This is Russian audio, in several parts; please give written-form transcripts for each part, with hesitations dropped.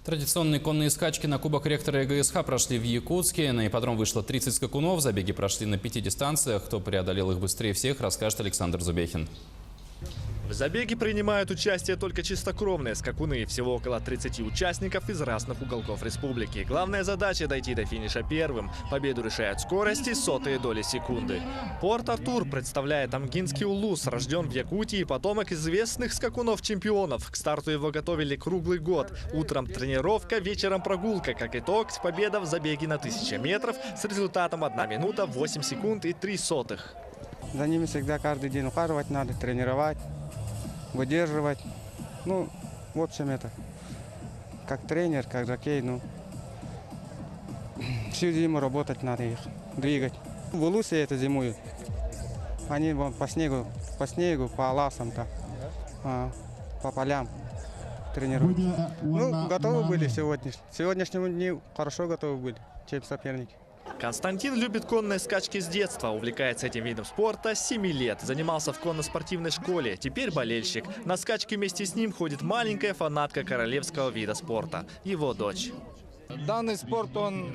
Традиционные конные скачки на Кубок ректора ЕГСХ прошли в Якутске. На ипподром вышло 30 скакунов. Забеги прошли на 5 дистанциях. Кто преодолел их быстрее всех, расскажет Александр Зубехин. В забеге принимают участие только чистокровные скакуны. Всего около 30 участников из разных уголков республики. Главная задача – дойти до финиша первым. Победу решают скорости, сотые доли секунды. Порт-Артур представляет Амгинский улус. Рожден в Якутии, потомок известных скакунов-чемпионов. К старту его готовили круглый год. Утром тренировка, вечером прогулка. Как итог, победа в забеге на 1000 метров с результатом 1 минута 8 секунд и 3 сотых. За ними всегда каждый день ухаживать надо, тренировать, выдерживать. Ну, в общем, это как тренер, как жокей, всю зиму работать надо их, двигать. В улусе это зимуют. Они вон по снегу, по ласам-то, по полям тренируют. Ну, готовы были сегодняшнему дню, хорошо готовы были, чем соперники. Константин любит конные скачки с детства. Увлекается этим видом спорта с 7 лет. Занимался в конно-спортивной школе. Теперь болельщик. На скачки вместе с ним ходит маленькая фанатка королевского вида спорта. Его дочь. Данный спорт, он,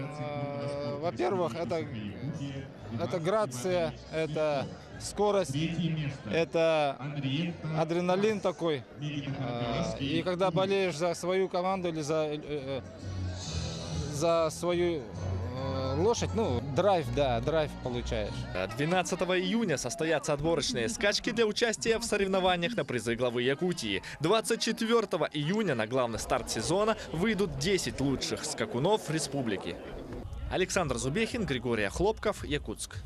во-первых, это грация, это скорость, это адреналин такой. И когда болеешь за свою команду или за свою лошадь, драйв получаешь. 12 июня состоятся отборочные скачки для участия в соревнованиях на призы главы Якутии. 24 июня на главный старт сезона выйдут 10 лучших скакунов республики. Александр Зубехин, Григорий Хлопков, Якутск.